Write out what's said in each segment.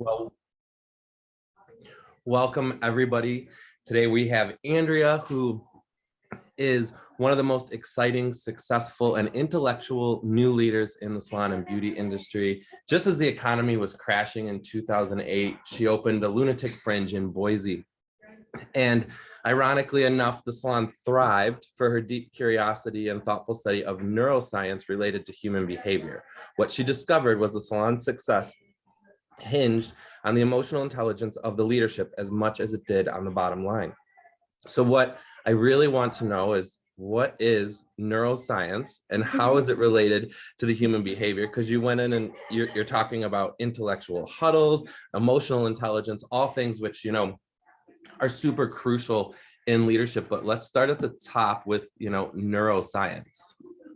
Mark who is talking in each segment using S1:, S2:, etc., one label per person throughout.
S1: Well, welcome everybody. Today we have Andrea, who is one of the most exciting, successful, and intellectual new leaders in the salon and beauty industry. Just as the economy was crashing in 2008, she opened a Lunatic Fringe in Boise. And ironically enough, the salon thrived for her deep curiosity and thoughtful study of neuroscience related to human behavior. What she discovered was the salon's success hinged on the emotional intelligence of the leadership as much as it did on the bottom line. So what I really want to know is, what is neuroscience and how is it related to the human behavior? Because you went in and you're talking about intellectual huddles, emotional intelligence, all things which, are super crucial in leadership. But let's start at the top with, neuroscience.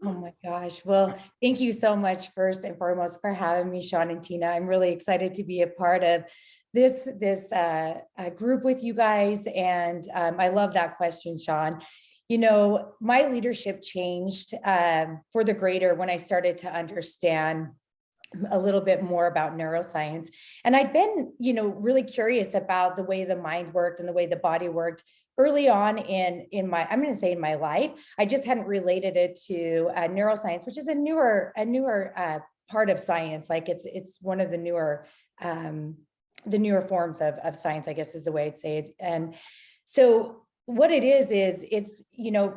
S2: Oh my gosh. Well, thank you so much first and foremost for having me, Sean and Tina. I'm really excited to be a part of this group with you guys. And I love that question, Sean. My leadership changed for the greater when I started to understand a little bit more about neuroscience. And I'd been, really curious about the way the mind worked and the way the body worked early on in my, I'm going to say in my life. I just hadn't related it to neuroscience, which is a newer part of science. Like it's one of the newer forms of science, I guess is the way I'd say it. And so what it is it's,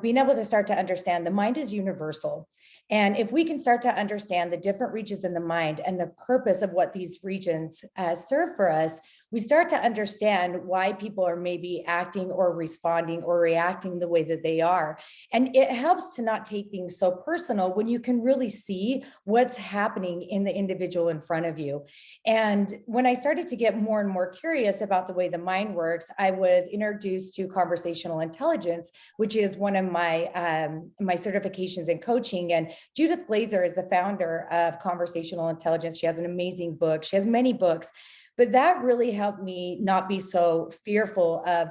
S2: being able to start to understand the mind is universal. And if we can start to understand the different regions in the mind and the purpose of what these regions serve for us, we start to understand why people are maybe acting or responding or reacting the way that they are. And it helps to not take things so personal when you can really see what's happening in the individual in front of you. And when I started to get more and more curious about the way the mind works, I was introduced to conversational intelligence, which is one of my my certifications in coaching. And Judith Glazer is the founder of Conversational Intelligence. She has an amazing book. She has many books, but that really helped me not be so fearful of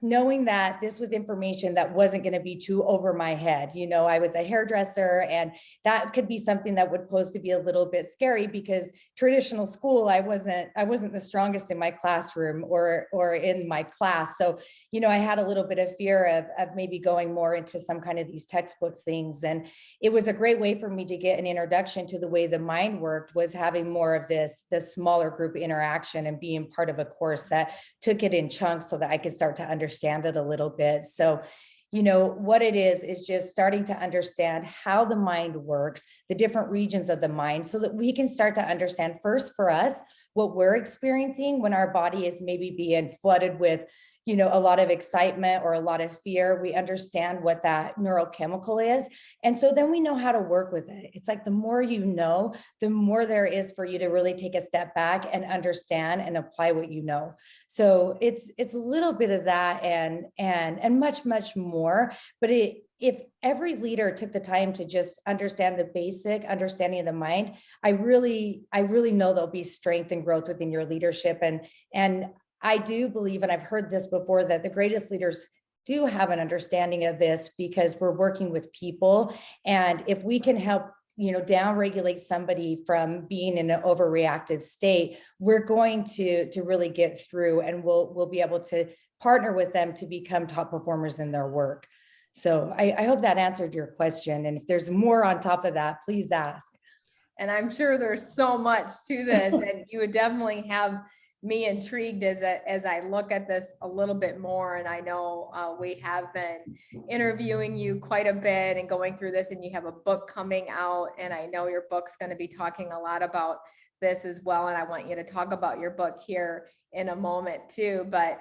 S2: knowing that this was information that wasn't going to be too over my head. I was a hairdresser, and that could be something that would pose to be a little bit scary because traditional school, I wasn't the strongest in my classroom or in my class. So, I had a little bit of fear of maybe going more into some kind of these textbook things. And it was a great way for me to get an introduction to the way the mind worked, was having more of this smaller group interaction and being part of a course that took it in chunks so that I could start to understand it a little bit. So, what it is just starting to understand how the mind works, the different regions of the mind, so that we can start to understand first for us what we're experiencing when our body is maybe being flooded with a lot of excitement or a lot of fear. We understand what that neurochemical is. And so then we know how to work with it. It's like the more you know, the more there is for you to really take a step back and understand and apply what you know. So it's a little bit of that and much, much more. But if every leader took the time to just understand the basic understanding of the mind, I really know there'll be strength and growth within your leadership. And I do believe, and I've heard this before, that the greatest leaders do have an understanding of this because we're working with people. And if we can help, down-regulate somebody from being in an overreactive state, we're going to really get through, and we'll be able to partner with them to become top performers in their work. So I hope that answered your question. And if there's more on top of that, please ask.
S3: And I'm sure there's so much to this, and you would definitely have me intrigued as I look at this a little bit more. And I know we have been interviewing you quite a bit and going through this, and you have a book coming out, and I know your book's going to be talking a lot about this as well. And I want you to talk about your book here in a moment too. But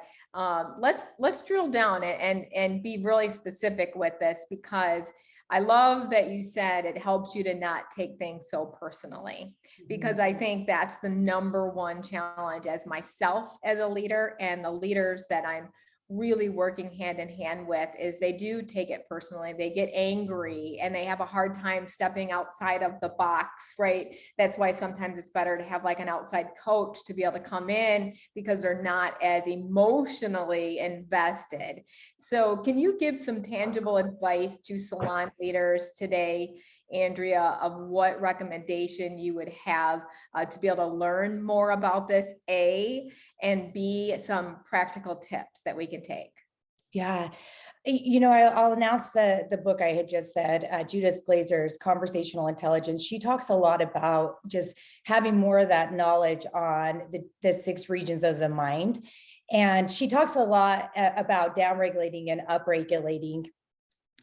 S3: let's drill down and be really specific with this, because I love that you said it helps you to not take things so personally, because I think that's the number one challenge as myself as a leader, and the leaders that I'm really working hand in hand with, is they do take it personally. They get angry and they have a hard time stepping outside of the box, right? That's why sometimes it's better to have like an outside coach to be able to come in, because they're not as emotionally invested. So can you give some tangible advice to salon leaders today, Andrea, of what recommendation you would have to be able to learn more about this, A, and B, some practical tips that we can take.
S2: Yeah. I'll announce the book I had just said, Judith Glazer's Conversational Intelligence. She talks a lot about just having more of that knowledge on the 6 regions of the mind. And she talks a lot about downregulating and upregulating.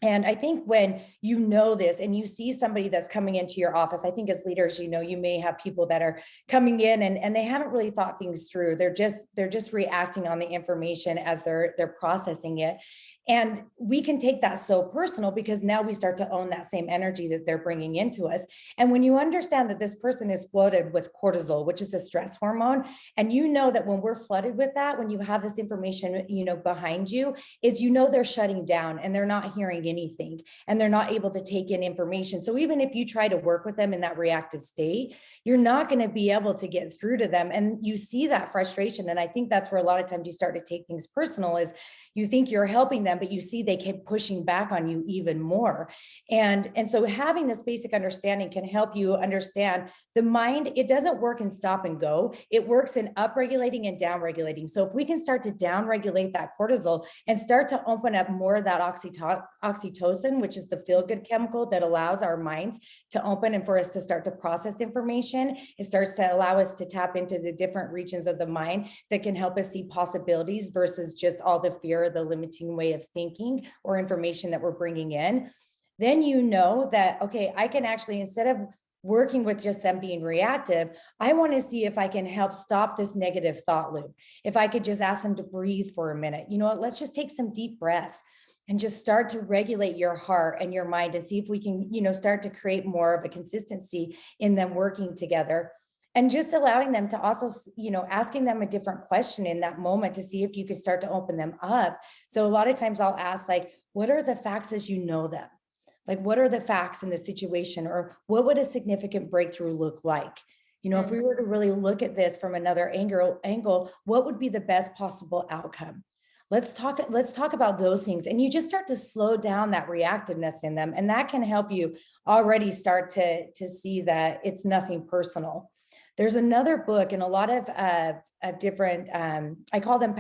S2: And I think when you know this and you see somebody that's coming into your office, I think as leaders, you may have people that are coming in and they haven't really thought things through. They're just reacting on the information as they're processing it. And we can take that so personal because now we start to own that same energy that they're bringing into us. And when you understand that this person is flooded with cortisol, which is a stress hormone, and that when we're flooded with that, when you have this information, behind you, is they're shutting down and they're not hearing anything and they're not able to take in information. So even if you try to work with them in that reactive state, you're not going to be able to get through to them. And you see that frustration. And I think that's where a lot of times you start to take things personal is you think you're helping them, but you see they keep pushing back on you even more. And so having this basic understanding can help you understand the mind. It doesn't work in stop and go. It works in upregulating and downregulating. So if we can start to downregulate that cortisol and start to open up more of that oxytocin, which is the feel-good chemical that allows our minds to open and for us to start to process information, it starts to allow us to tap into the different regions of the mind that can help us see possibilities versus just all the fear, the limiting way of thinking or information that we're bringing in. Then that, okay, I can actually, instead of working with just them being reactive, I want to see if I can help stop this negative thought loop. If I could just ask them to breathe for a minute, let's just take some deep breaths and just start to regulate your heart and your mind and see if we can, start to create more of a consistency in them working together. And just allowing them to also, asking them a different question in that moment to see if you could start to open them up. So a lot of times I'll ask, like, what are the facts as you know them? Like, what are the facts in the situation? Or what would a significant breakthrough look like? If we were to really look at this from another angle, what would be the best possible outcome? Let's talk about those things. And you just start to slow down that reactiveness in them. And that can help you already start to see that it's nothing personal. There's another book and a lot of different, they call them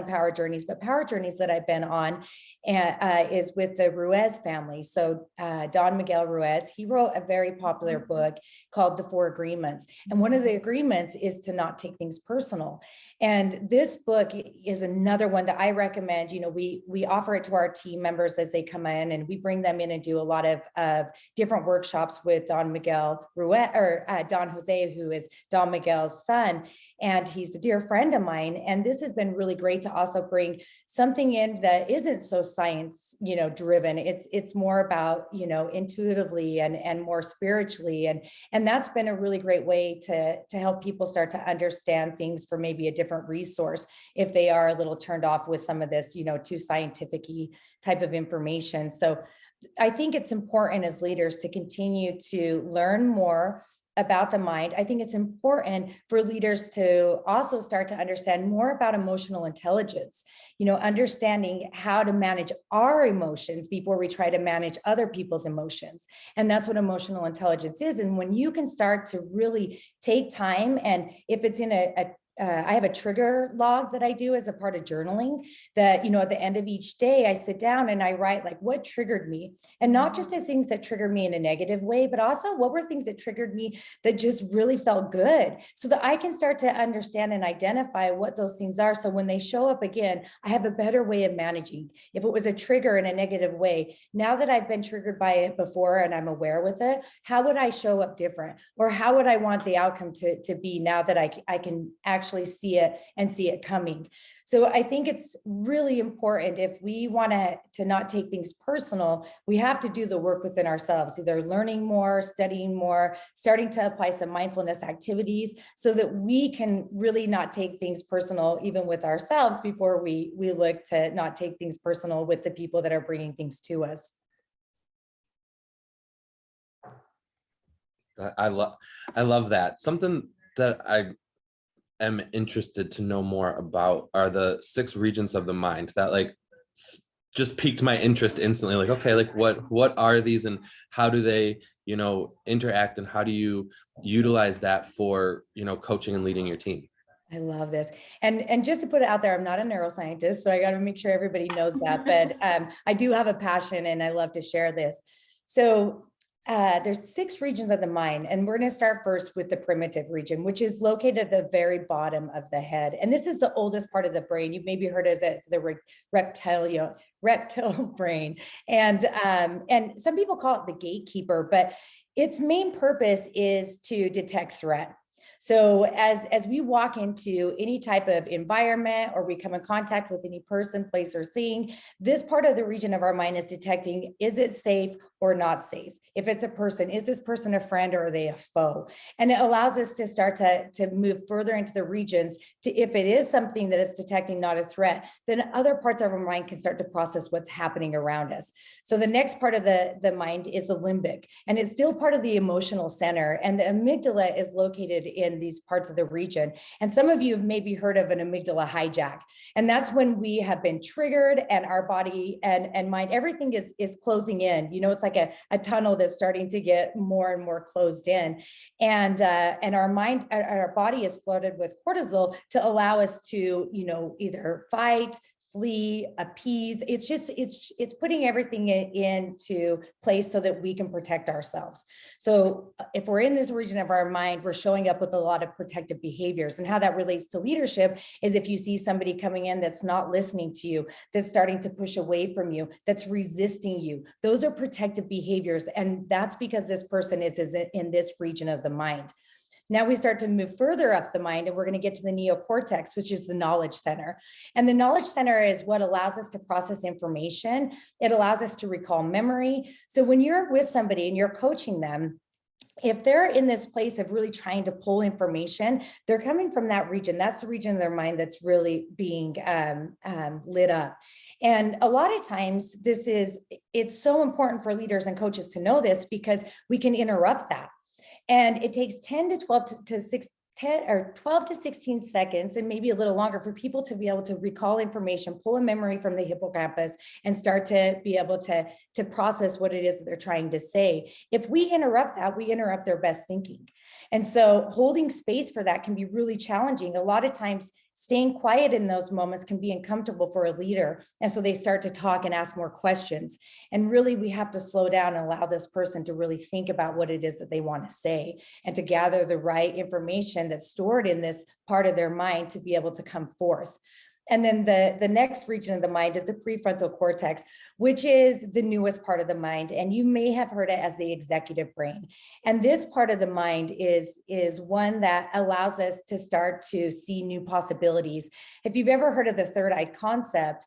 S2: power journeys, but power journeys that I've been on is with the Ruiz family. So Don Miguel Ruiz, he wrote a very popular book called The 4 Agreements. And one of the agreements is to not take things personal. And this book is another one that I recommend. We offer it to our team members as they come in, and we bring them in and do a lot of different workshops with Don Miguel Ruiz, or Don Jose, who is Don Miguel's son. And he's a dear friend of mine. And this has been really great to also bring something in that isn't so science, driven. It's more about, intuitively and more spiritually. And that's been a really great way to help people start to understand things for maybe a different resource if they are a little turned off with some of this, too scientific-y type of information. So I think it's important as leaders to continue to learn more about the mind. I think it's important for leaders to also start to understand more about emotional intelligence, understanding how to manage our emotions before we try to manage other people's emotions. And that's what emotional intelligence is. And when you can start to really take time, and if it's in I have a trigger log that I do as a part of journaling that, at the end of each day, I sit down and I write like what triggered me, and not just the things that triggered me in a negative way, but also what were things that triggered me that just really felt good, so that I can start to understand and identify what those things are. So when they show up again, I have a better way of managing. If it was a trigger in a negative way, now that I've been triggered by it before and I'm aware with it, how would I show up different? Or how would I want the outcome to be now that I can actually see it and see it coming? So I think it's really important, if we want to not take things personal, we have to do the work within ourselves, either learning more, studying more, starting to apply some mindfulness activities so that we can really not take things personal, even with ourselves, before we look to not take things personal with the people that are bringing things to us.
S1: I love that. Something that I am interested to know more about are the 6 regions of the mind that just piqued my interest instantly. Like, okay, like what are these and how do they interact, and how do you utilize that for, coaching and leading your team?
S2: I love this. And just to put it out there, I'm not a neuroscientist, so I got to make sure everybody knows that, but I do have a passion and I love to share this. So there's 6 regions of the mind, and we're going to start first with the primitive region, which is located at the very bottom of the head. And this is the oldest part of the brain. You've maybe heard of it as the reptile brain. And some people call it the gatekeeper, but its main purpose is to detect threat. So as we walk into any type of environment or we come in contact with any person, place, or thing, this part of the region of our mind is detecting, is it safe or not safe? If it's a person, is this person a friend or are they a foe? And it allows us to start to move further into the regions to, if it is something that is detecting not a threat, then other parts of our mind can start to process what's happening around us. So the next part of the mind is the limbic, and it's still part of the emotional center. And the amygdala is located in these parts of the region. And some of you have maybe heard of an amygdala hijack. And that's when we have been triggered and our body and mind, everything is closing in. It's like a tunnel that's starting to get more and more closed in. And our mind, our body is flooded with cortisol to allow us to, either fight, flee, appease. It's putting everything into place so that we can protect ourselves. So if we're in this region of our mind, we're showing up with a lot of protective behaviors. And how that relates to leadership is if you see somebody coming in that's not listening to you, that's starting to push away from you, that's resisting you, those are protective behaviors. And that's because this person is in this region of the mind. Now we start to move further up the mind, and we're going to get to the neocortex, which is the knowledge center. And the knowledge center is what allows us to process information. It allows us to recall memory. So when you're with somebody and you're coaching them, if they're in this place of really trying to pull information, they're coming from that region. That's the region of their mind that's really being lit up. And a lot of times it's so important for leaders and coaches to know this, because we can interrupt that. And it takes 10 or 12 to 16 seconds, and maybe a little longer, for people to be able to recall information, pull a memory from the hippocampus, and start to be able to process what it is that they're trying to say. If we interrupt that, we interrupt their best thinking. And so holding space for that can be really challenging. A lot of times, staying quiet in those moments can be uncomfortable for a leader. And so they start to talk and ask more questions. And really, we have to slow down and allow this person to really think about what it is that they want to say, and to gather the right information that's stored in this part of their mind to be able to come forth. And then the next region of the mind is the prefrontal cortex, which is the newest part of the mind. And you may have heard it as the executive brain. And this part of the mind is one that allows us to start to see new possibilities. If you've ever heard of the third eye concept,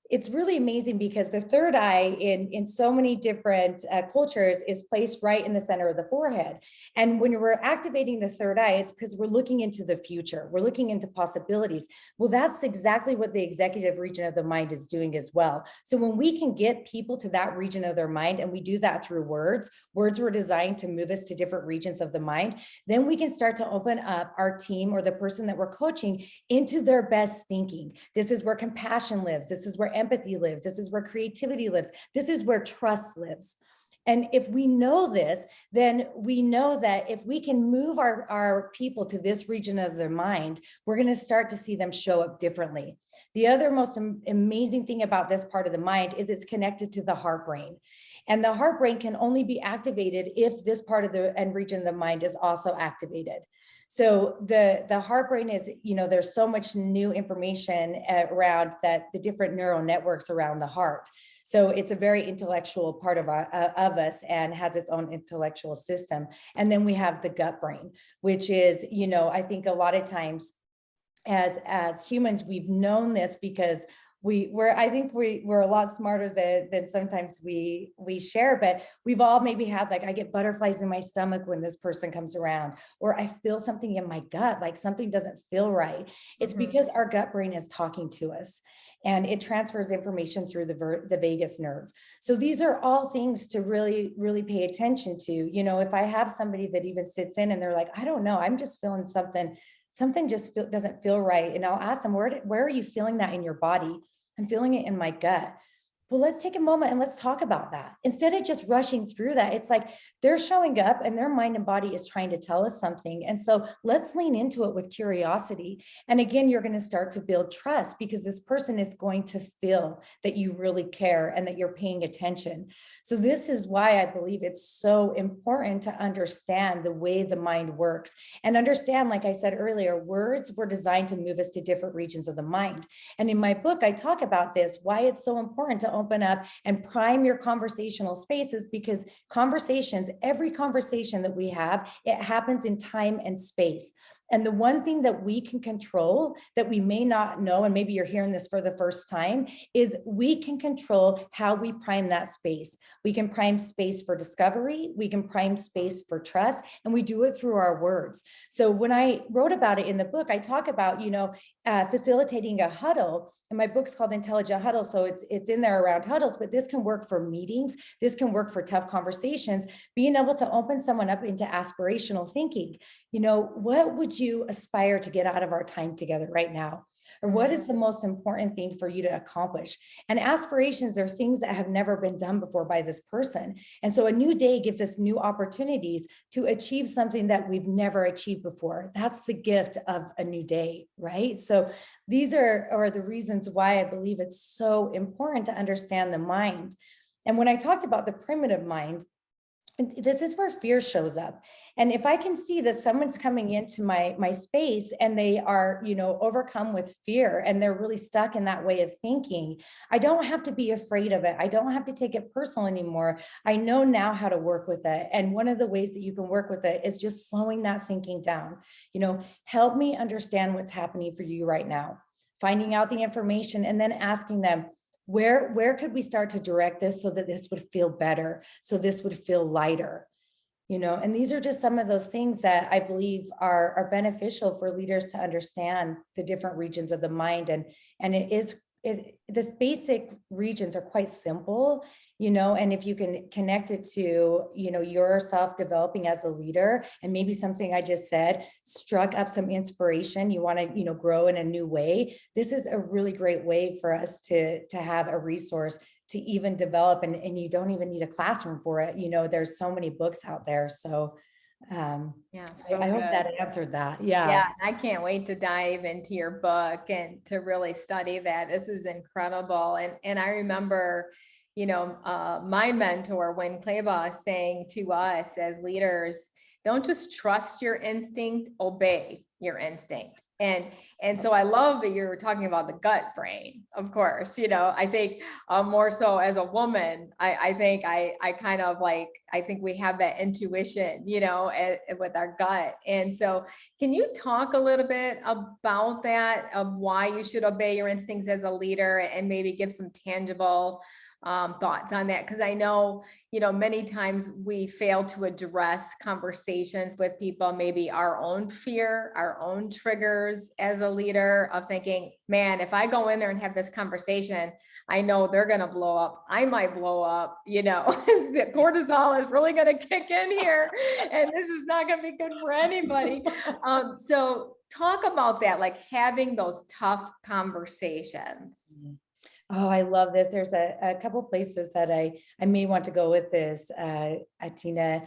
S2: it's really amazing, because the third eye in so many different cultures is placed right in the center of the forehead. And when we're activating the third eye, it's because we're looking into the future. We're looking into possibilities. Well, that's exactly what the executive region of the mind is doing as well. So when we can get people to that region of their mind, and we do that through words were designed to move us to different regions of the mind, then we can start to open up our team or the person that we're coaching into their best thinking. This is where compassion lives. This is where empathy lives. This is where creativity lives. This is where trust lives. And if we know this, then we know that if we can move our people to this region of their mind, we're going to start to see them show up differently. The other most amazing thing about this part of the mind is it's connected to the heart brain. And the heart brain can only be activated if this part of the end region of the mind is also activated. So the heart brain is, there's so much new information around that, the different neural networks around the heart. So it's a very intellectual part of us, and has its own intellectual system. And then we have the gut brain, which is, I think a lot of times as humans, we've known this because we're a lot smarter than sometimes we share, but we've all maybe had, like, I get butterflies in my stomach when this person comes around, or I feel something in my gut, like something doesn't feel right. It's because our gut brain is talking to us, and it transfers information through the vagus nerve. So these are all things to really, really pay attention to. If I have somebody that even sits in and they're like, I don't know, I'm just feeling something just doesn't feel right. And I'll ask them, where are you feeling that in your body? I'm feeling it in my gut. well, let's take a moment and let's talk about that. Instead of just rushing through that, it's like they're showing up and their mind and body is trying to tell us something. And so let's lean into it with curiosity. And again, you're going to start to build trust because this person is going to feel that you really care and that you're paying attention. So this is why I believe it's so important to understand the way the mind works and understand, like I said earlier, words were designed to move us to different regions of the mind. And in my book, I talk about this, why it's so important to open up and prime your conversational spaces, because conversations, every conversation that we have, it happens in time and space. And the one thing that we can control that we may not know, and maybe you're hearing this for the first time, is we can control how we prime that space. We can prime space for discovery, we can prime space for trust, and we do it through our words. So when I wrote about it in the book, I talk about, facilitating a huddle, and my book's called Intelligent Huddle. So it's in there around huddles, but this can work for meetings. This can work for tough conversations, being able to open someone up into aspirational thinking. What would you aspire to get out of our time together right now? Or what is the most important thing for you to accomplish? And aspirations are things that have never been done before by this person. And so a new day gives us new opportunities to achieve something that we've never achieved before. That's the gift of a new day, right? So these are the reasons why I believe it's so important to understand the mind. And when I talked about the primitive mind, this is where fear shows up. And if I can see that someone's coming into my space and they are, overcome with fear and they're really stuck in that way of thinking, I don't have to be afraid of it. I don't have to take it personal anymore. I know now how to work with it. And one of the ways that you can work with it is just slowing that thinking down. Help me understand what's happening for you right now, finding out the information and then asking them, where could we start to direct this so that this would feel better, so this would feel lighter, and these are just some of those things that I believe are beneficial for leaders to understand the different regions of the mind. And this basic regions are quite simple, and if you can connect it to, yourself developing as a leader, and maybe something I just said struck up some inspiration, you want to, grow in a new way. This is a really great way for us to have a resource to even develop, and you don't even need a classroom for it. There's so many books out there. So
S3: Yeah,
S2: I hope
S3: good.
S2: that answered that. Yeah.
S3: Yeah, I can't wait to dive into your book and to really study that. This is incredible. And I remember, my mentor, Win Claybaugh, saying to us as leaders, don't just trust your instinct, obey your instinct. And so I love that you're talking about the gut brain, of course. I think more so as a woman, I think I think we have that intuition, with our gut. And so can you talk a little bit about that, of why you should obey your instincts as a leader, and maybe give some tangible thoughts on that? Because I know, many times we fail to address conversations with people, maybe our own fear, our own triggers as a leader, of thinking, man, if I go in there and have this conversation, I know they're going to blow up. I might blow up, the cortisol is really going to kick in here, and this is not going to be good for anybody. So talk about that, like having those tough conversations.
S2: Oh, I love this. There's a couple places that I may want to go with this, Tina.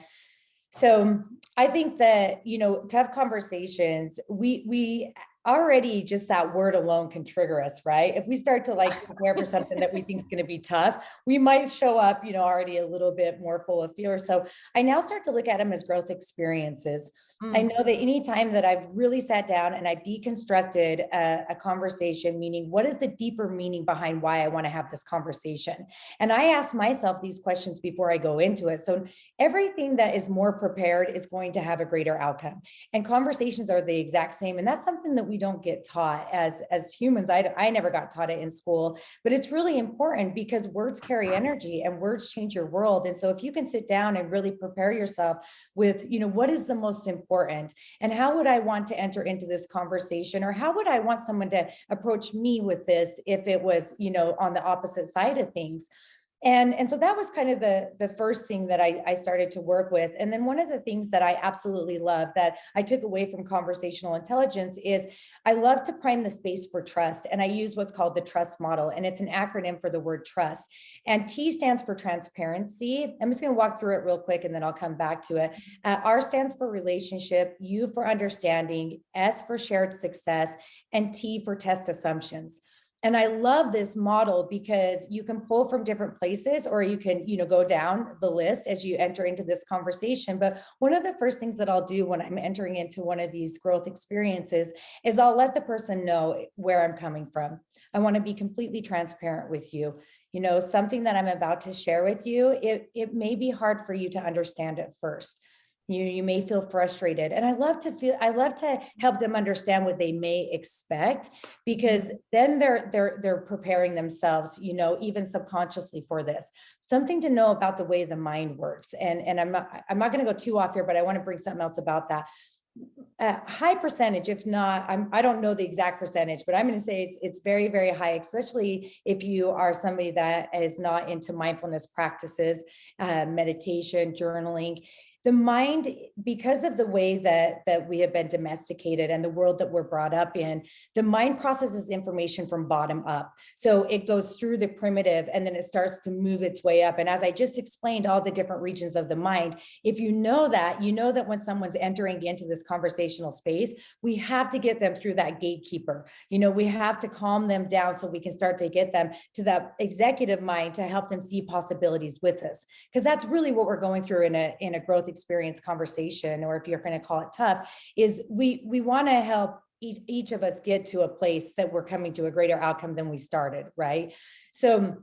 S2: So I think that, tough conversations, we already, just that word alone can trigger us, right? If we start to prepare for something that we think is going to be tough, we might show up, already a little bit more full of fear. So I now start to look at them as growth experiences. I know that anytime that I've really sat down and I've deconstructed a conversation, meaning what is the deeper meaning behind why I want to have this conversation? And I ask myself these questions before I go into it. So everything that is more prepared is going to have a greater outcome. And conversations are the exact same. And that's something that we don't get taught as humans. I never got taught it in school, but it's really important because words carry energy and words change your world. And so if you can sit down and really prepare yourself with, what is the most important, and how would I want to enter into this conversation, or how would I want someone to approach me with this if it was, on the opposite side of things? And so that was kind of the first thing that I started to work with. And then one of the things that I absolutely love that I took away from conversational intelligence is I love to prime the space for trust. And I use what's called the trust model. And it's an acronym for the word trust. And T stands for transparency. I'm just going to walk through it real quick and then I'll come back to it. R stands for relationship, U for understanding, S for shared success, and T for test assumptions. And I love this model because you can pull from different places or you can, go down the list as you enter into this conversation. But one of the first things that I'll do when I'm entering into one of these growth experiences is I'll let the person know where I'm coming from. I want to be completely transparent with you. Something that I'm about to share with you, it may be hard for you to understand at first. You may feel frustrated. And I love to help them understand what they may expect, because then they're preparing themselves, even subconsciously for this. Something to know about the way the mind works. And I'm not going to go too off here, but I want to bring something else about that. A high percentage, if not, I don't know the exact percentage, but I'm going to say it's very, very high, especially if you are somebody that is not into mindfulness practices, meditation, journaling. The mind, because of the way that we have been domesticated and the world that we're brought up in, the mind processes information from bottom up. So it goes through the primitive and then it starts to move its way up. And as I just explained, all the different regions of the mind, if you know that when someone's entering into this conversational space, we have to get them through that gatekeeper. We have to calm them down so we can start to get them to that executive mind to help them see possibilities with us. Because that's really what we're going through in a growth experience conversation, or if you're going to call it tough, is we want to help each of us get to a place that we're coming to a greater outcome than we started, right? So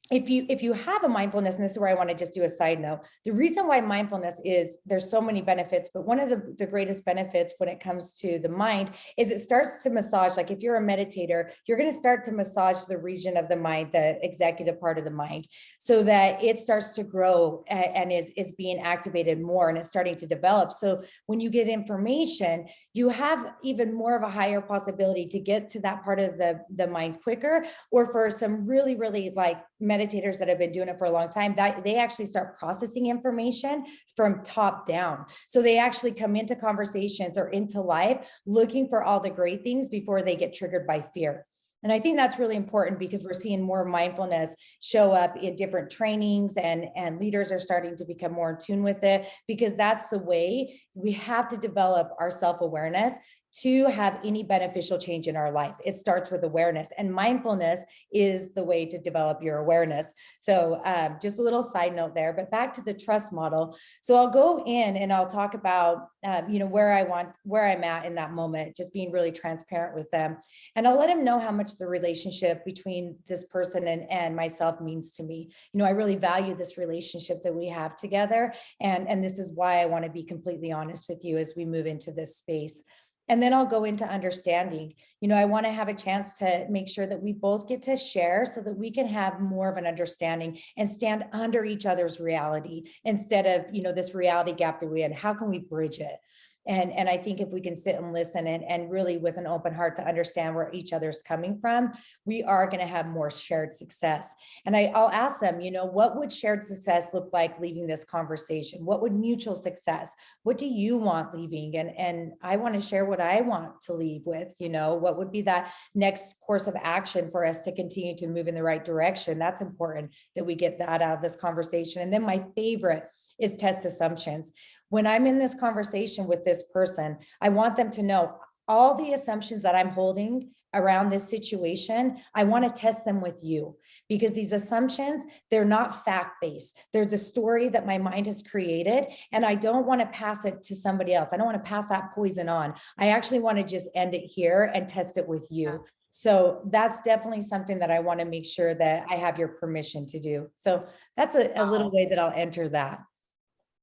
S2: if you have a mindfulness, and this is where I want to just do a side note, the reason why mindfulness is, there's so many benefits, but one of the greatest benefits when it comes to the mind is it starts to massage. Like if you're a meditator, you're going to start to massage the region of the mind, the executive part of the mind, so that it starts to grow and is being activated more and it's starting to develop. So when you get information, you have even more of a higher possibility to get to that part of the mind quicker, or for some really, really like meditators that have been doing it for a long time, that they actually start processing information from top down. So they actually come into conversations or into life looking for all the great things before they get triggered by fear. And I think that's really important because we're seeing more mindfulness show up in different trainings, and leaders are starting to become more in tune with it, because that's the way we have to develop our self-awareness to have any beneficial change in our life. It starts with awareness, and mindfulness is the way to develop your awareness. So just a little side note there, but back to the trust model. So I'll go in and I'll talk about, where I'm at in that moment, just being really transparent with them. And I'll let them know how much the relationship between this person and myself means to me. I really value this relationship that we have together. And this is why I want to be completely honest with you as we move into this space. And then I'll go into understanding. I want to have a chance to make sure that we both get to share so that we can have more of an understanding and stand under each other's reality instead of, this reality gap that we had. How can we bridge it? And I think if we can sit and listen and really with an open heart to understand where each other's coming from, we are going to have more shared success. And I'll ask them, what would shared success look like leaving this conversation? What would mutual success? What do you want leaving? And I want to share what I want to leave with, what would be that next course of action for us to continue to move in the right direction? That's important that we get that out of this conversation. And then my favorite is test assumptions. When I'm in this conversation with this person, I want them to know all the assumptions that I'm holding around this situation. I want to test them with you, because these assumptions, they're not fact-based. They're the story that my mind has created. And I don't want to pass it to somebody else. I don't want to pass that poison on. I actually want to just end it here and test it with you. So that's definitely something that I want to make sure that I have your permission to do. So that's a little way that I'll enter that.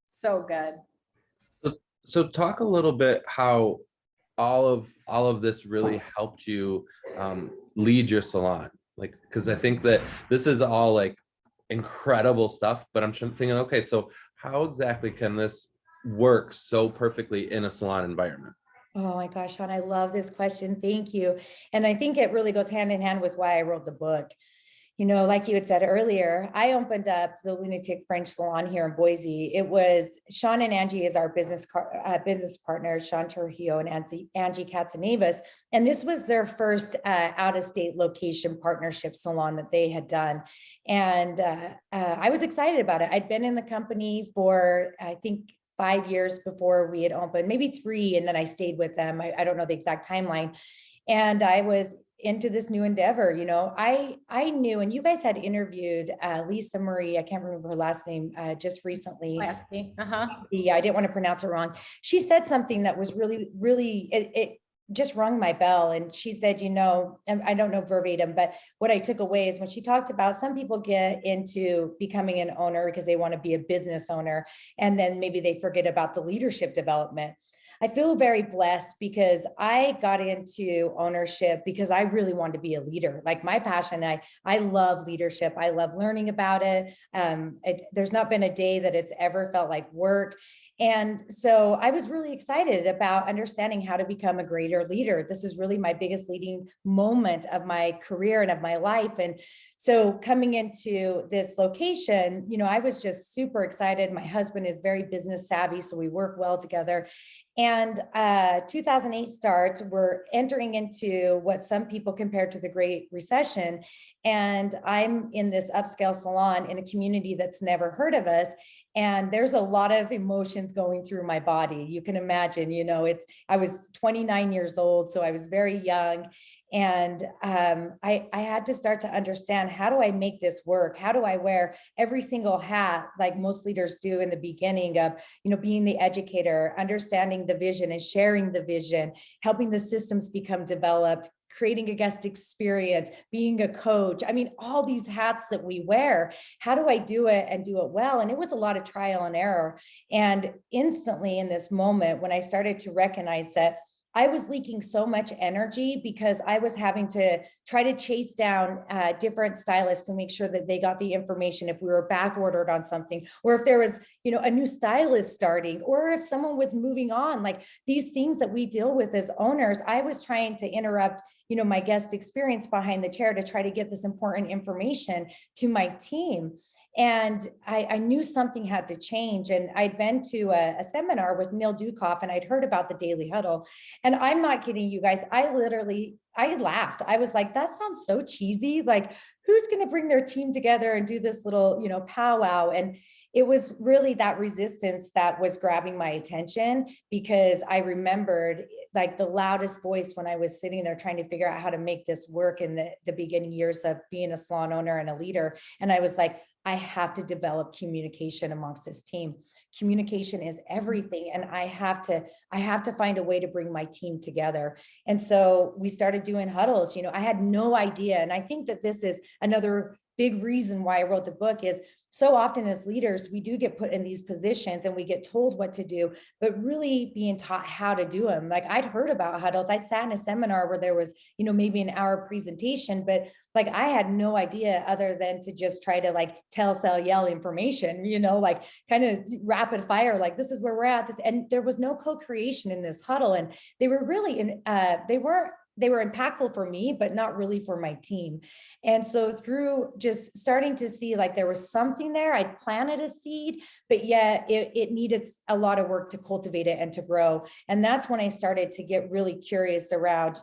S3: So good.
S1: So talk a little bit how all of this really helped you lead your salon, like, because I think that this is all like incredible stuff, but I'm thinking, okay, so how exactly can this work so perfectly in a salon environment?
S2: Oh my gosh, Sean, I love this question. Thank you. And I think it really goes hand in hand with why I wrote the book. Like you had said earlier, I opened up the Lunatic Fringe salon here in Boise. It was Sean and Angie as our business partners, Sean Trujillo and Angie Katsanevas. And this was their first out-of-state location partnership salon that they had done. And I was excited about it. I'd been in the company for, I think, 5 years before we had opened, maybe 3, and then I stayed with them. I don't know the exact timeline. And I was into this new endeavor. I knew, and you guys had interviewed Lisa Marie, I can't remember her last name, just recently. Yeah, I didn't want to pronounce it wrong. She said something that was really, really, it just rung my bell. And she said, and I don't know verbatim, but what I took away is when she talked about some people get into becoming an owner because they want to be a business owner, and then maybe they forget about the leadership development. I feel very blessed because I got into ownership because I really wanted to be a leader. Like my passion, I love leadership. I love learning about it. There's not been a day that it's ever felt like work. And so I was really excited about understanding how to become a greater leader. This was really my biggest leading moment of my career and of my life. And so coming into this location, I was just super excited. My husband is very business savvy, so we work well together. And 2008 starts, we're entering into what some people compare to the Great Recession. And I'm in this upscale salon in a community that's never heard of us. And there's a lot of emotions going through my body. You can imagine, I was 29 years old, so I was very young. And I had to start to understand, how do I make this work? How do I wear every single hat like most leaders do in the beginning of, being the educator, understanding the vision and sharing the vision, helping the systems become developed, creating a guest experience, being a coach. I mean, all these hats that we wear, how do I do it and do it well? And it was a lot of trial and error. And instantly in this moment, when I started to recognize that I was leaking so much energy because I was having to try to chase down different stylists to make sure that they got the information if we were back ordered on something, or if there was, a new stylist starting, or if someone was moving on, like these things that we deal with as owners. I was trying to interrupt, my guest experience behind the chair to try to get this important information to my team. And I knew something had to change. And I'd been to a seminar with Neil Dukoff, and I'd heard about the daily huddle. And I'm not kidding you guys. I laughed. I was like, that sounds so cheesy. Like, who's going to bring their team together and do this little, powwow? And it was really that resistance that was grabbing my attention, because I remembered like the loudest voice when I was sitting there trying to figure out how to make this work in the beginning years of being a salon owner and a leader. And I was like, I have to develop communication amongst this team. Communication is everything. And I have to find a way to bring my team together. And so we started doing huddles. I had no idea. And I think that this is another big reason why I wrote the book is, so often as leaders, we do get put in these positions and we get told what to do, but really being taught how to do them. Like I'd heard about huddles. I'd sat in a seminar where there was, maybe an hour presentation, but like I had no idea other than to just try to like tell, sell, yell information, like kind of rapid fire, like this is where we're at. And there was no co-creation in this huddle. And they were really, they were impactful for me, but not really for my team. And so through just starting to see like there was something there, I planted a seed, but yet it needed a lot of work to cultivate it and to grow. And that's when I started to get really curious around,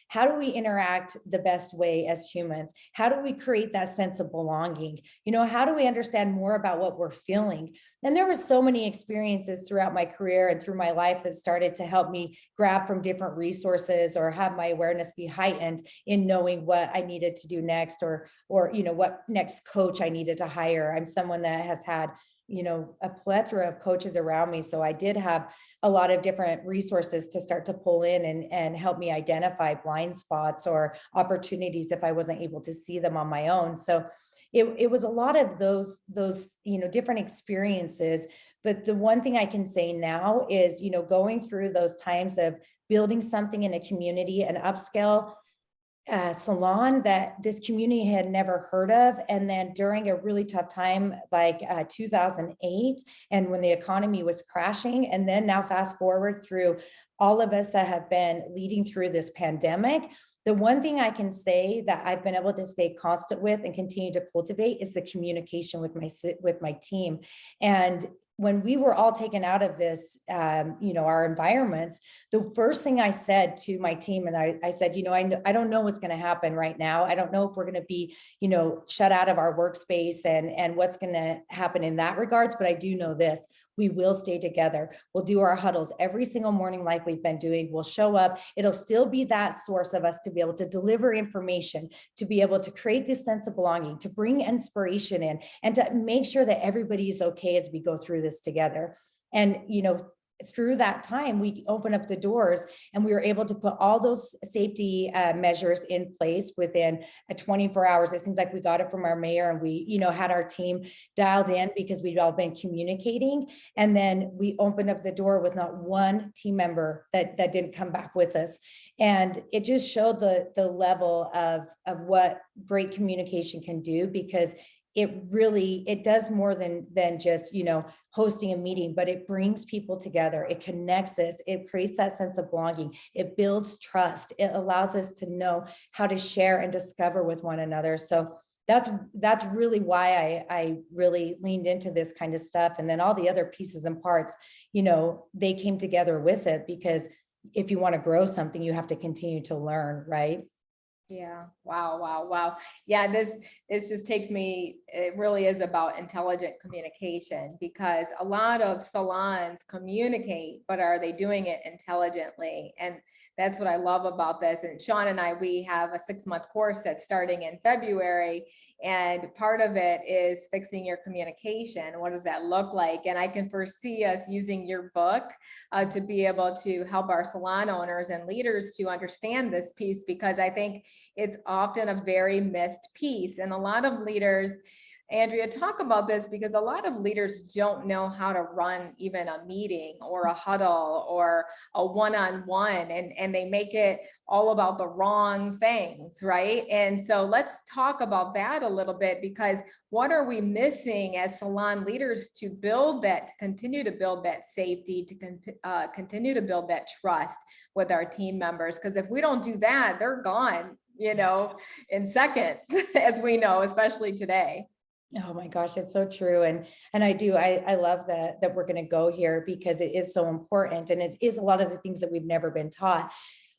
S2: how do we interact the best way as humans? How do we create that sense of belonging? How do we understand more about what we're feeling? And there were so many experiences throughout my career and through my life that started to help me grab from different resources or have my awareness be heightened in knowing what I needed to do next, or what next coach I needed to hire. I'm someone that has had a plethora of coaches around me. So I did have a lot of different resources to start to pull in and help me identify blind spots or opportunities if I wasn't able to see them on my own. So it was a lot of those different experiences. But the one thing I can say now is, going through those times of building something in a community, an upscale salon that this community had never heard of. And then during a really tough time, like 2008, and when the economy was crashing, and then now fast forward through all of us that have been leading through this pandemic, The one thing I can say that I've been able to stay constant with and continue to cultivate is the communication with my team. And when we were all taken out of this, our environments, the first thing I said to my team, and I said, I don't know what's going to happen right now. I don't know if we're going to be, shut out of our workspace and what's going to happen in that regards. But I do know this, we will stay together. We'll do our huddles every single morning like we've been doing. We'll show up. It'll still be that source of us to be able to deliver information, to be able to create this sense of belonging, to bring inspiration in, and to make sure that everybody is okay as we go through this together. And, through that time, we opened up the doors and we were able to put all those safety measures in place within 24 hours. It seems like we got it from our mayor, and we, had our team dialed in because we'd all been communicating. And then we opened up the door with not one team member that didn't come back with us. And it just showed the level of what great communication can do, because it does more than just, hosting a meeting, but it brings people together. It connects us. It creates that sense of belonging. It builds trust. It allows us to know how to share and discover with one another. So that's really why I really leaned into this kind of stuff. And then all the other pieces and parts, they came together with it, because if you want to grow something, you have to continue to learn, right?
S3: Yeah. Wow. Yeah. This just takes me, it really is about intelligent communication, because a lot of salons communicate, but are they doing it intelligently? And that's what I love about this. And Sean and I, we have a 6-month course that's starting in February. And part of it is fixing your communication. What does that look like? And I can foresee us using your book to be able to help our salon owners and leaders to understand this piece, because I think it's often a very missed piece. And a lot of leaders, Andrea, talk about this, because a lot of leaders don't know how to run even a meeting or a huddle or a one-on-one, and they make it all about the wrong things, right? And so let's talk about that a little bit, because what are we missing as salon leaders to build that, to continue to build that safety, to continue to build that trust with our team members? Because if we don't do that, they're gone, in seconds, as we know, especially today.
S2: Oh my gosh, it's so true. And I love that we're going to go here, because it is so important. And it is a lot of the things that we've never been taught.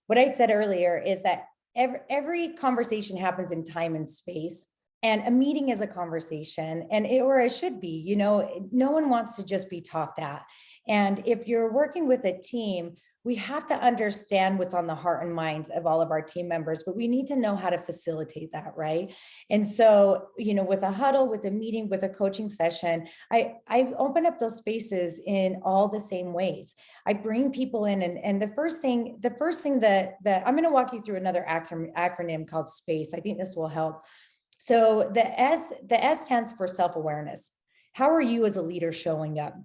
S2: What I said earlier is that every conversation happens in time and space. And a meeting is a conversation, or it should be, no one wants to just be talked at. And if you're working with a team, we have to understand what's on the heart and minds of all of our team members, but we need to know how to facilitate that, right? And so, with a huddle, with a meeting, with a coaching session, I open up those spaces in all the same ways. I bring people in, and the first thing that I'm going to walk you through another acronym called SPACE. I think this will help. So the S stands for self-awareness. How are you as a leader showing up?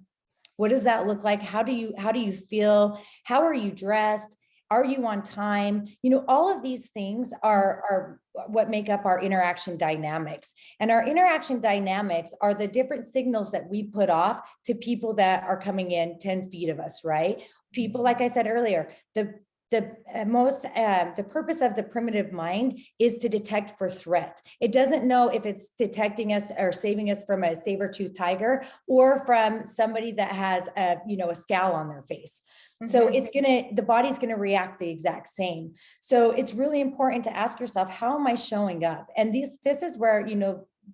S2: What does that look like? How do you feel? How are you dressed? Are you on time? All of these things are what make up our interaction dynamics. And our interaction dynamics are the different signals that we put off to people that are coming in 10 feet of us, right? People, like I said earlier, the purpose of the primitive mind is to detect for threat. It doesn't know if it's detecting us or saving us from a saber-toothed tiger or from somebody that has a scowl on their face. So the body's going to react the exact same. So it's really important to ask yourself, how am I showing up? And this is where,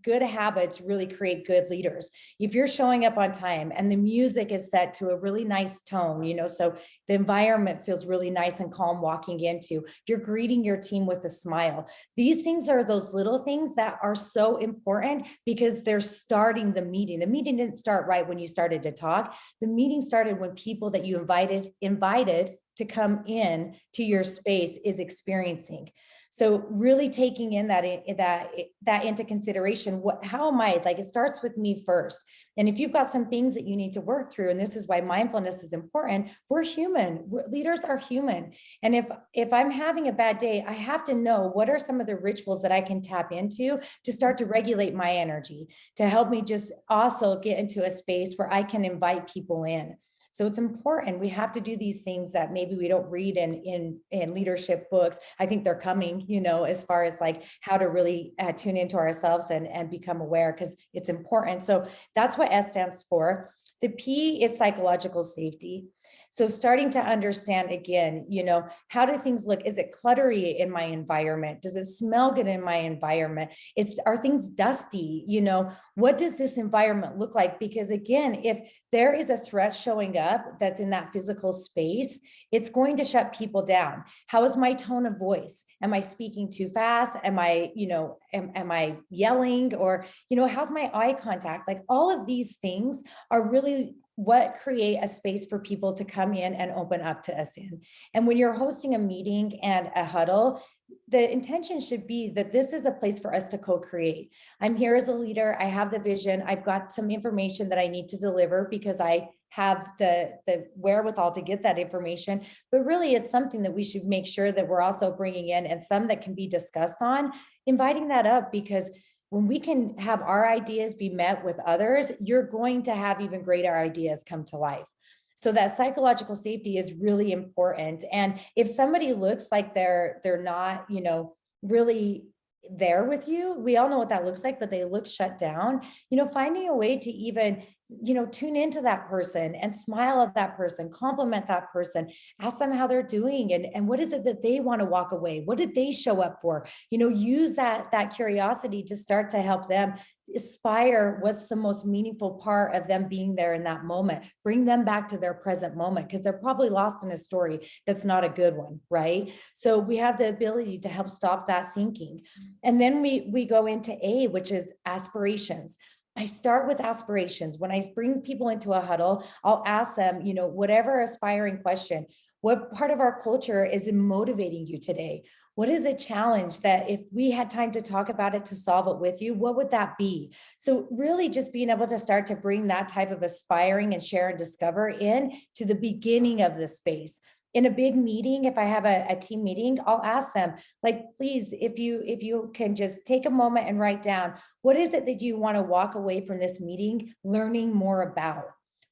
S2: good habits really create good leaders. If you're showing up on time and the music is set to a really nice tone, so the environment feels really nice and calm walking into, you're greeting your team with a smile. These things are those little things that are so important, because they're starting the meeting. The meeting didn't start right when you started to talk. The meeting started when people that you invited to come in to your space is experiencing. So really taking in that into consideration, how am I, it starts with me first. And if you've got some things that you need to work through, and this is why mindfulness is important, we're human, leaders are human. And if I'm having a bad day, I have to know what are some of the rituals that I can tap into to start to regulate my energy, to help me just also get into a space where I can invite people in. So it's important. We have to do these things that maybe we don't read in leadership books. I think they're coming, as far as like how to really tune into ourselves and become aware, because it's important. So that's what S stands for. The P is psychological safety. So starting to understand again, how do things look? Is it cluttery in my environment? Does it smell good in my environment? Are things dusty? What does this environment look like? Because again, if there is a threat showing up that's in that physical space, it's going to shut people down. How is my tone of voice? Am I speaking too fast? Am I, am I yelling? Or, how's my eye contact? Like all of these things are really what create a space for people to come in and open up to us in. And when you're hosting a meeting and a huddle, the intention should be that this is a place for us to co-create. I'm here as a leader. I have the vision. I've got some information that I need to deliver because I have the wherewithal to get that information. But really, it's something that we should make sure that we're also bringing in, and some that can be discussed on, inviting that up, because when we can have our ideas be met with others, you're going to have even greater ideas come to life. So that psychological safety is really important. And if somebody looks like they're not, really there with you, we all know what that looks like, but they look shut down, finding a way to even, tune into that person and smile at that person, compliment that person, ask them how they're doing and what is it that they want to walk away? What did they show up for? Use that curiosity to start to help them aspire what's the most meaningful part of them being there in that moment. Bring them back to their present moment, because they're probably lost in a story that's not a good one, right? So we have the ability to help stop that thinking. And then we go into A, which is aspirations. I start with aspirations. When I bring people into a huddle, I'll ask them, whatever aspiring question, what part of our culture is motivating you today? What is a challenge that if we had time to talk about it, to solve it with you, what would that be? So really just being able to start to bring that type of aspiring and share and discover in to the beginning of the space. In a big meeting, if I have a team meeting, I'll ask them, like, please, if you can just take a moment and write down, what is it that you want to walk away from this meeting learning more about?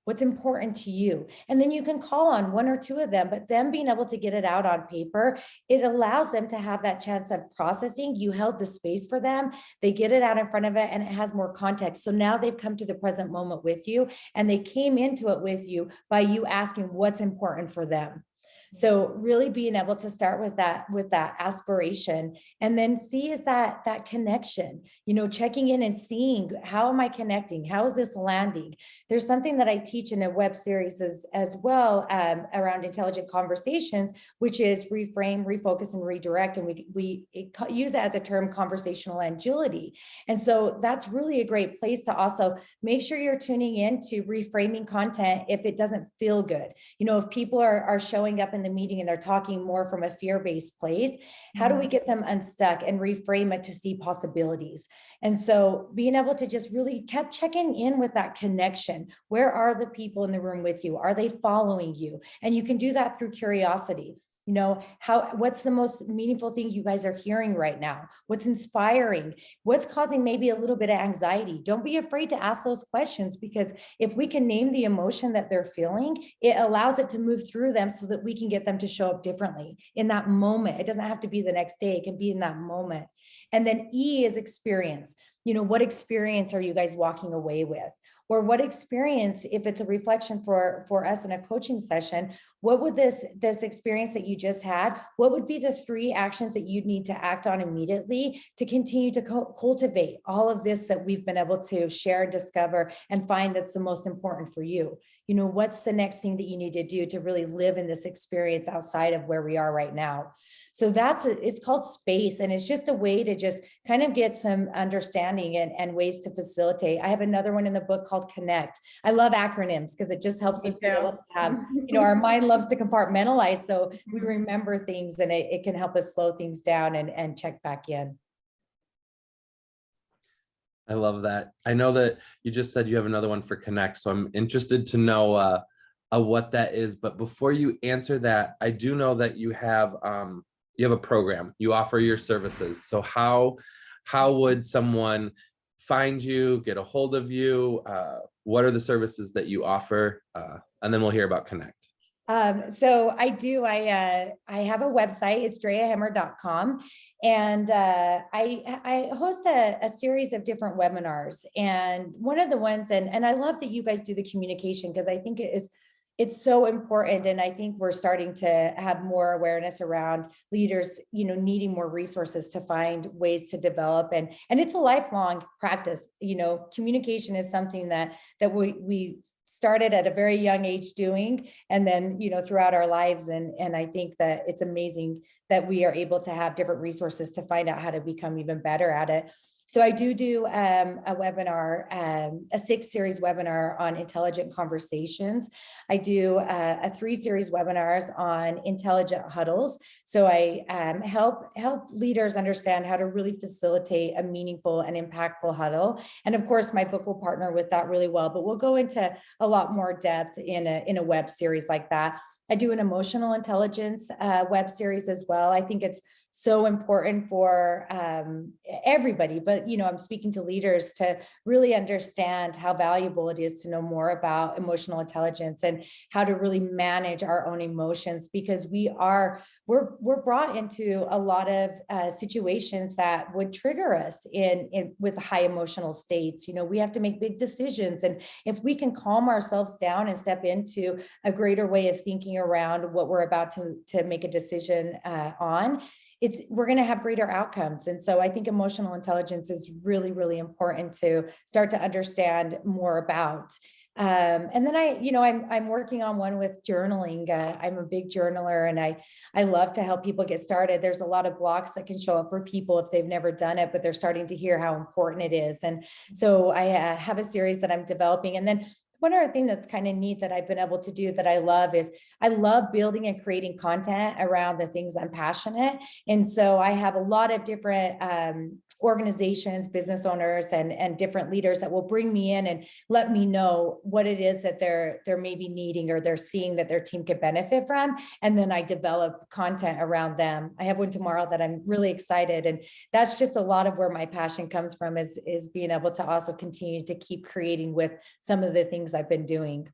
S2: What's important to you? And then you can call on one or two of them, but them being able to get it out on paper, it allows them to have that chance of processing. You held the space for them. They get it out in front of it and it has more context. So now they've come to the present moment with you, and they came into it with you by you asking what's important for them. So really being able to start with that aspiration, and then C is that connection, checking in and seeing, how am I connecting? How is this landing? There's something that I teach in a web series as well around intelligent conversations, which is reframe, refocus, and redirect. And we use that as a term, conversational agility. And so that's really a great place to also make sure you're tuning in to reframing content if it doesn't feel good. If people are showing up in the meeting and they're talking more from a fear-based place, how do we get them unstuck and reframe it to see possibilities? And so being able to just really keep checking in with that connection. Where are the people in the room with you? Are they following you? And you can do that through curiosity. What's the most meaningful thing you guys are hearing right now? What's inspiring? What's causing maybe a little bit of anxiety? Don't be afraid to ask those questions, because if we can name the emotion that they're feeling, it allows it to move through them so that we can get them to show up differently in that moment. It doesn't have to be the next day. It can be in that moment. And then E is experience. What experience are you guys walking away with? Or what experience, if it's a reflection for us in a coaching session, what would this experience that you just had, what would be the 3 actions that you'd need to act on immediately to continue to cultivate all of this that we've been able to share, discover, and find that's the most important for you? What's the next thing that you need to do to really live in this experience outside of where we are right now? So it's called space, and it's just a way to just kind of get some understanding and ways to facilitate. I have another one in the book called Connect. I love acronyms because it just helps us be able to have, our mind loves to compartmentalize. So we remember things, and it can help us slow things down and check back in.
S1: I love that. I know that you just said you have another one for Connect, so I'm interested to know what that is. But before you answer that, I do know that you have a program, you offer your services. So how would someone find you, get a hold of you? what are the services that you offer? And then we'll hear about Connect.
S2: So I have a website, it's dreahemmer.com. And I host a series of different webinars. And one of the ones, and I love that you guys do the communication, because I think it's so important. And I think we're starting to have more awareness around leaders, needing more resources to find ways to develop. And it's a lifelong practice. Communication is something that we started at a very young age doing, and then, throughout our lives. And I think that it's amazing that we are able to have different resources to find out how to become even better at it. So I do a webinar, a 6-series webinar on intelligent conversations. I do a 3-series webinars on intelligent huddles. So I help leaders understand how to really facilitate a meaningful and impactful huddle. And of course, my book will partner with that really well, but we'll go into a lot more depth in a web series like that. I do an emotional intelligence web series as well. I think it's so important for everybody, but I'm speaking to leaders to really understand how valuable it is to know more about emotional intelligence and how to really manage our own emotions, because we're brought into a lot of situations that would trigger us with high emotional states. We have to make big decisions, and if we can calm ourselves down and step into a greater way of thinking around what we're about to make a decision on, we're going to have greater outcomes. And so I think emotional intelligence is really, really important to start to understand more about. And then I'm working on one with journaling. I'm a big journaler, and I love to help people get started. There's a lot of blocks that can show up for people if they've never done it, but they're starting to hear how important it is. And so I have a series that I'm developing. And then one other thing that's kind of neat that I've been able to do that I love is I love building and creating content around the things I'm passionate. And so I have a lot of different organizations, business owners, and different leaders that will bring me in and let me know what it is that they're maybe needing or they're seeing that their team could benefit from. And then I develop content around them. I have one tomorrow that I'm really excited. And that's just a lot of where my passion comes from, is being able to also continue to keep creating with some of the things I've been doing.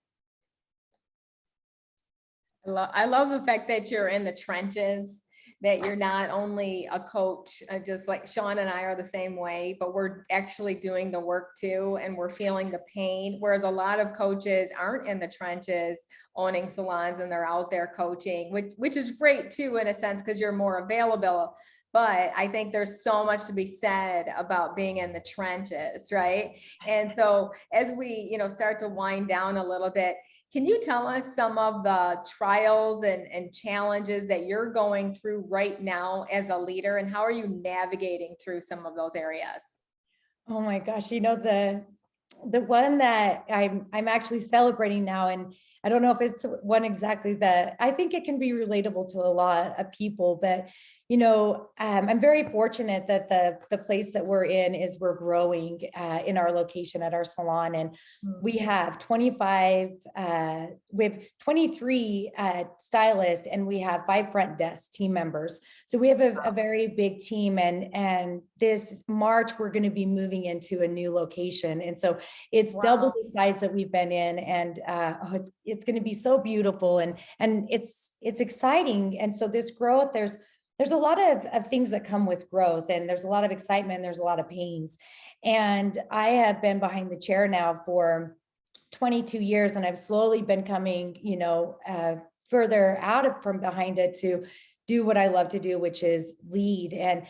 S3: I love the fact that you're in the trenches, that you're not only a coach, just like Sean and I are the same way, but we're actually doing the work too, and we're feeling the pain. Whereas a lot of coaches aren't in the trenches owning salons, and they're out there coaching, which is great too, in a sense, because you're more available. But I think there's so much to be said about being in the trenches, right? And so as we, start to wind down a little bit, can you tell us some of the trials and challenges that you're going through right now as a leader, and how are you navigating through some of those areas?
S2: Oh my gosh, the one that I'm actually celebrating now, and I don't know if it's one exactly that I think it can be relatable to a lot of people, but I'm very fortunate that the place that we're growing in our location at our salon, and we have 23 stylists, and we have 5 front desk team members. So we have a very big team, and this March we're going to be moving into a new location, and so it's double the size that we've been in, and it's going to be so beautiful, and it's exciting. And so this growth, there's a lot of things that come with growth, and there's a lot of excitement, there's a lot of pains. And I have been behind the chair now for 22 years, and I've slowly been coming, further out from behind it to do what I love to do, which is lead. And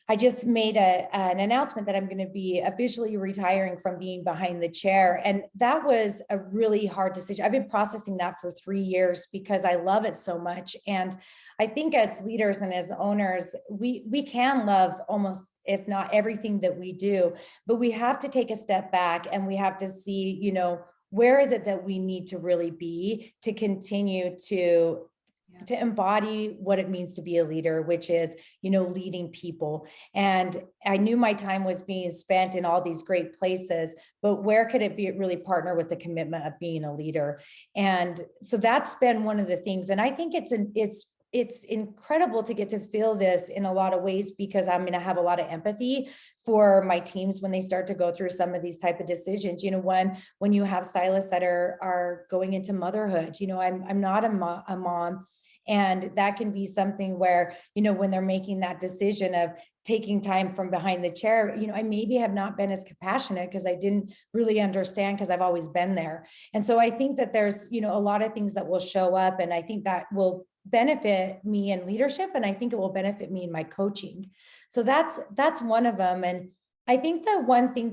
S2: I just made an announcement that I'm going to be officially retiring from being behind the chair. And that was a really hard decision. I've been processing that for 3 years because I love it so much. And I think as leaders and as owners, we can love almost, if not everything that we do, but we have to take a step back, and we have to see, where is it that we need to really be to continue to embody what it means to be a leader, which is, leading people. And I knew my time was being spent in all these great places, but where could it be really partner with the commitment of being a leader? And so that's been one of the things. And I think it's it's incredible to get to feel this in a lot of ways, because I mean, I have a lot of empathy for my teams when they start to go through some of these type of decisions. You know, when you have stylists that are going into motherhood, you know, I'm not a mom. And that can be something where, you know, when they're making that decision of taking time from behind the chair, you know, I maybe have not been as compassionate because I didn't really understand, because I've always been there. And so I think that there's, you know, a lot of things that will show up, and I think that will benefit me in leadership, and I think it will benefit me in my coaching. So that's one of them. And I think the one thing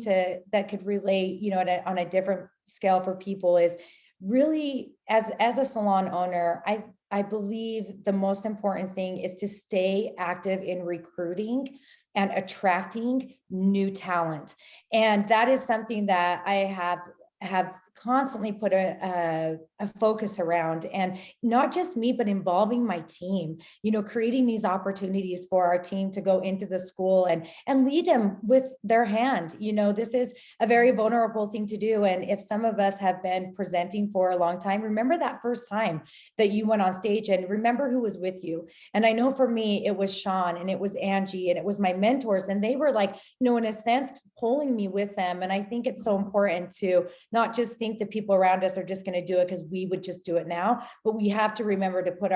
S2: that could relate, you know, on a different scale for people is really, as a salon owner, I believe the most important thing is to stay active in recruiting and attracting new talent. And that is something that I have constantly put a focus around, and not just me, but involving my team, you know, creating these opportunities for our team to go into the school and lead them with their hand. You know, this is a very vulnerable thing to do. And if some of us have been presenting for a long time, remember that first time that you went on stage, and remember who was with you. And I know for me, it was Sean, and it was Angie, and it was my mentors, and they were like, you know, in a sense, pulling me with them. And I think it's so important to not just think the people around us are just going to do it because we would just do it now, but we have to remember to put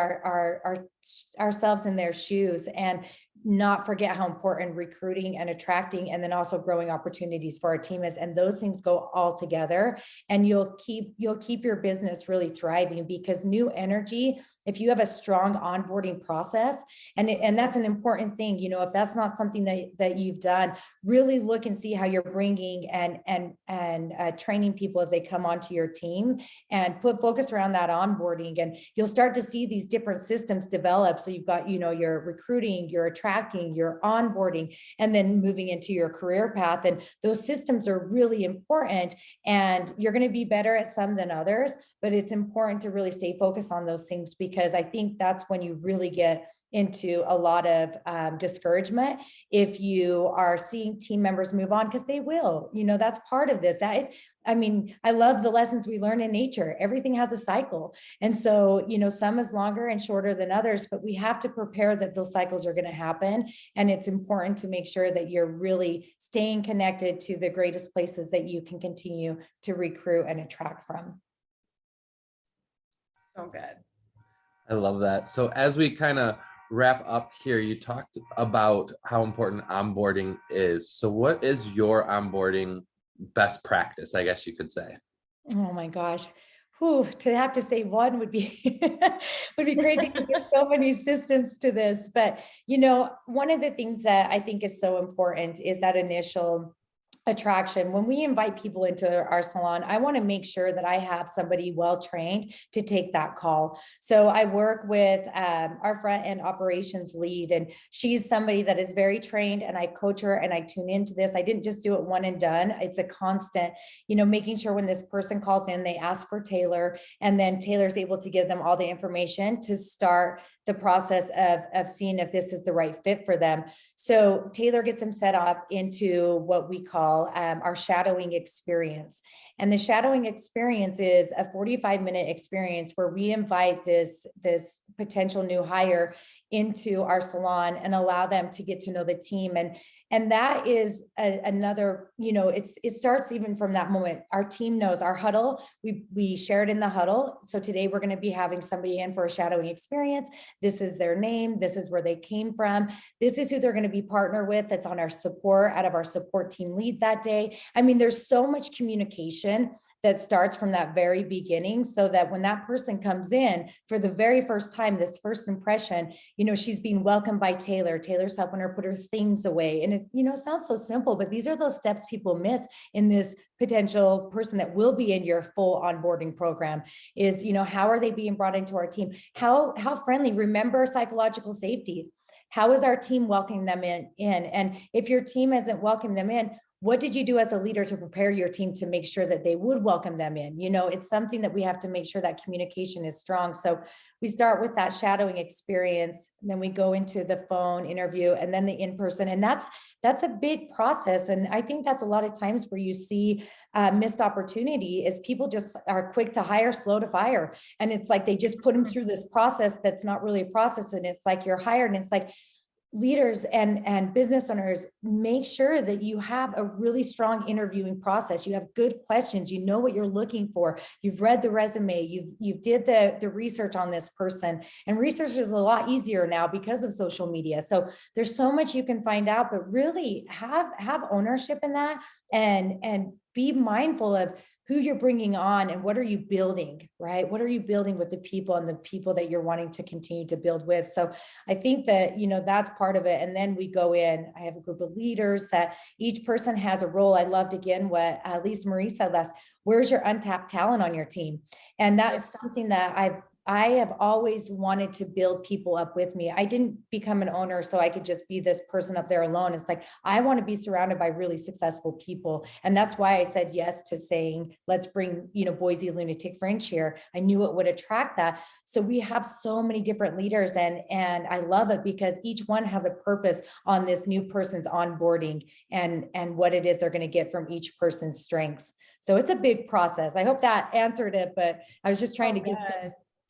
S2: ourselves in their shoes and not forget how important recruiting and attracting, and then also growing opportunities for our team is. And those things go all together, and you'll keep your business really thriving, because new energy, if you have a strong onboarding process, and that's an important thing, you know, if that's not something that you've done, really look and see how you're bringing and training people as they come onto your team, and put focus around that onboarding, and you'll start to see these different systems develop. So you've got, you know, your recruiting, your attracting, your onboarding, and then moving into your career path. And those systems are really important, and you're going to be better at some than others, but it's important to really stay focused on those things, because I think that's when you really get into a lot of discouragement if you are seeing team members move on, because they will, you know, that's part of this. That is, I mean, I love the lessons we learn in nature. Everything has a cycle. And so, you know, some is longer and shorter than others, but we have to prepare that those cycles are going to happen. And it's important to make sure that you're really staying connected to the greatest places that you can continue to recruit and attract from.
S3: So good.
S1: I love that. So as we kind of wrap up here, you talked about how important onboarding is. So what is your onboarding best practice, I guess you could say?
S2: Oh my gosh. Whew, to have to say one would be would be crazy, because there's so many systems to this. But, you know, one of the things that I think is so important is that initial attraction. When we invite people into our salon, I want to make sure that I have somebody well trained to take that call. So I work with our front end operations lead, and she's somebody that is very trained, and I coach her and I tune into this. I didn't just do it one and done. It's a constant, you know, making sure when this person calls in, they ask for Taylor, and then Taylor's able to give them all the information to start the process of seeing if this is the right fit for them. So Taylor gets them set up into what we call our shadowing experience. And the shadowing experience is a 45-minute experience where we invite this potential new hire into our salon and allow them to get to know the team. And that is another, you know, it starts even from that moment. Our team knows our huddle. We share it in the huddle. So today we're going to be having somebody in for a shadowing experience. This is their name. This is where they came from. This is who they're going to be partnered with. That's on our support, out of our support team lead that day. I mean, there's so much communication that starts from that very beginning, so that when that person comes in for the very first time, this first impression, you know, she's being welcomed by Taylor. Taylor's helping her put her things away. And it, you know, sounds so simple, but these are those steps people miss in this potential person that will be in your full onboarding program is, you know, how are they being brought into our team? How friendly? Remember psychological safety. How is our team welcoming them in? And if your team isn't welcoming them in, what did you do as a leader to prepare your team to make sure that they would welcome them in? It's something that we have to make sure that communication is strong. So we start with that shadowing experience, and then we go into the phone interview and then the in-person. And that's a big process. And I think that's a lot of times where you see missed opportunity is people just are quick to hire, slow to fire. And it's like, they just put them through this process that's not really a process. And it's like, you're hired, and it's like, leaders and business owners, make sure that you have a really strong interviewing process. You have good questions. You know what you're looking for. You've read the resume. You've did the research on this person. And research is a lot easier now because of social media. So there's so much you can find out, but really have ownership in that, and be mindful of who you're bringing on and what are you building, right? What are you building with the people and the people that you're wanting to continue to build with? So I think that, that's part of it. And then we go in, I have a group of leaders that each person has a role. I loved again what Lisa Marie said last, where's your untapped talent on your team? And that is something that I have always wanted to build people up with me. I didn't become an owner so I could just be this person up there alone. It's like, I want to be surrounded by really successful people. And that's why I said yes to saying, let's bring, Boise Lunatic Fringe here. I knew it would attract that. So we have so many different leaders, and I love it because each one has a purpose on this new person's onboarding and what it is they're going to get from each person's strengths. So it's a big process. I hope that answered it, but I was just trying to give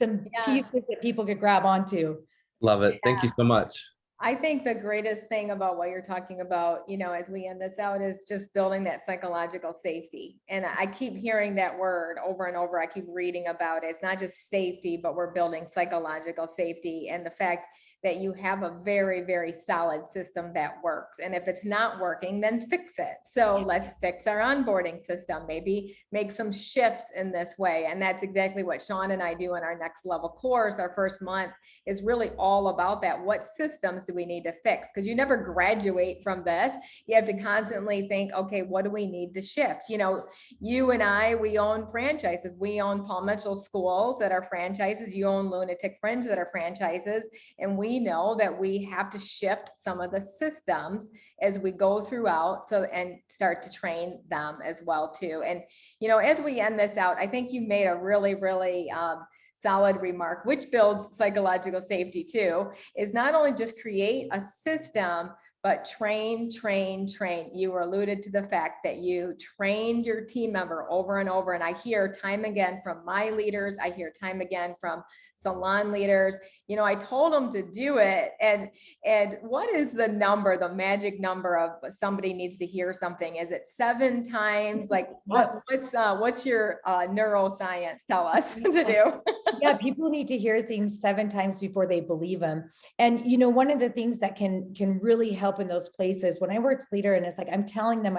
S2: some pieces that people could grab onto.
S1: Love it. Thank you so much.
S3: I think the greatest thing about what you're talking about, as we end this out, is just building that psychological safety. And I keep hearing that word over and over. I keep reading about it. It's not just safety, but we're building psychological safety, and the fact that you have a very, very solid system that works. And if it's not working, then fix it. So let's fix our onboarding system, maybe make some shifts in this way. And that's exactly what Sean and I do in our next level course. Our first month is really all about that. What systems do we need to fix? Because you never graduate from this. You have to constantly think, okay, what do we need to shift? You and I, we own franchises. We own Paul Mitchell schools that are franchises. You own Lunatic Fringe that are franchises. And we know that we have to shift some of the systems as we go throughout, and start to train them as well too. And, as we end this out, I think you made a really, really solid remark, which builds psychological safety too, is not only just create a system, but train. You alluded to the fact that you trained your team member over and over. And I hear time again from my leaders, I hear time again from salon leaders, I told them to do it. And what is the number, the magic number of somebody needs to hear something? Is it 7 times? Like what's your neuroscience tell us to do?
S2: Yeah, people need to hear things 7 times before they believe them. And one of the things that can really help in those places, when I worked leader, and it's like, I'm telling them,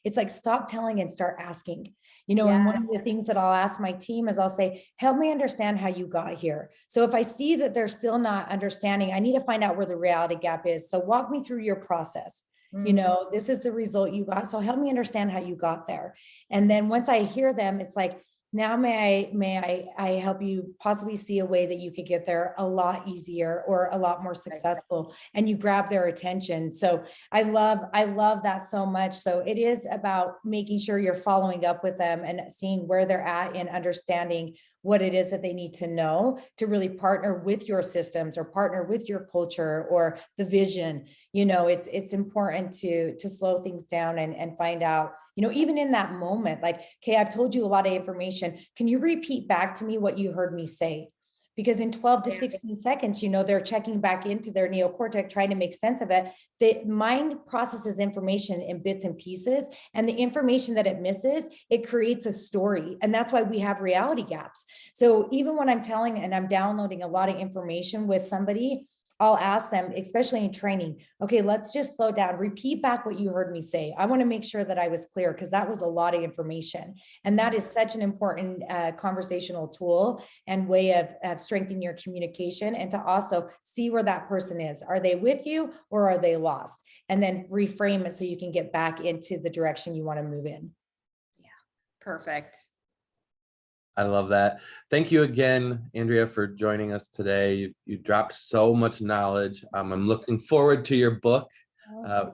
S2: it's like, stop telling and start asking. And one of the things that I'll ask my team is I'll say, help me understand how you got here. So if I see that they're still not understanding, I need to find out where the reality gap is. So walk me through your process. This is the result you got. So help me understand how you got there. And then once I hear them, it's like, now may I help you possibly see a way that you could get there a lot easier or a lot more successful, and you grab their attention. So I love that so much. So it is about making sure you're following up with them and seeing where they're at in understanding what it is that they need to know to really partner with your systems or partner with your culture or the vision. It's important to slow things down and find out, even in that moment, like, okay, I've told you a lot of information. Can you repeat back to me what you heard me say? Because in 12 to 16 seconds, they're checking back into their neocortex, trying to make sense of it. The mind processes information in bits and pieces, and the information that it misses, it creates a story. And that's why we have reality gaps. So even when I'm telling and I'm downloading a lot of information with somebody, I'll ask them, especially in training, okay, let's just slow down, repeat back what you heard me say. I want to make sure that I was clear, because that was a lot of information. And that is such an important conversational tool and way of strengthening your communication, and to also see where that person is. Are they with you or are they lost? And then reframe it so you can get back into the direction you want to move in.
S3: Yeah, perfect.
S1: I love that. Thank you again, Andrea, for joining us today. You dropped so much knowledge. I'm looking forward to your book.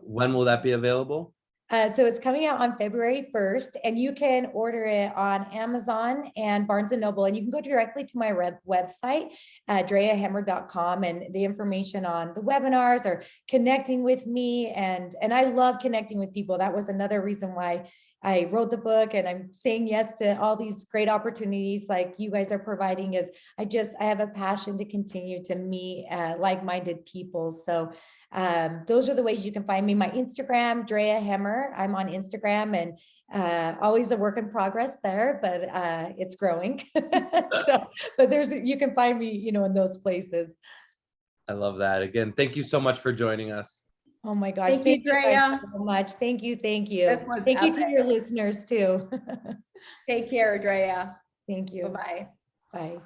S1: When will that be available?
S2: So it's coming out on February 1st, and you can order it on Amazon and Barnes and Noble, and you can go directly to my website, andreahemmer.com, and the information on the webinars or connecting with me. And I love connecting with people. That was another reason why I wrote the book, and I'm saying yes to all these great opportunities like you guys are providing. Is I have a passion to continue to meet like-minded people. So those are the ways you can find me. My Instagram, Andrea Hemmer. I'm on Instagram, and always a work in progress there, but it's growing. So, but you can find me, in those places.
S1: I love that. Again, thank you so much for joining us.
S2: Oh my gosh.
S3: Thank you,
S2: guys
S3: Drea.
S2: so much. Thank you. Thank you.
S3: This was
S2: Thank you to
S3: epic.
S2: your listeners too.
S3: Take care, Drea.
S2: Thank you.
S3: Bye-bye.
S2: Bye.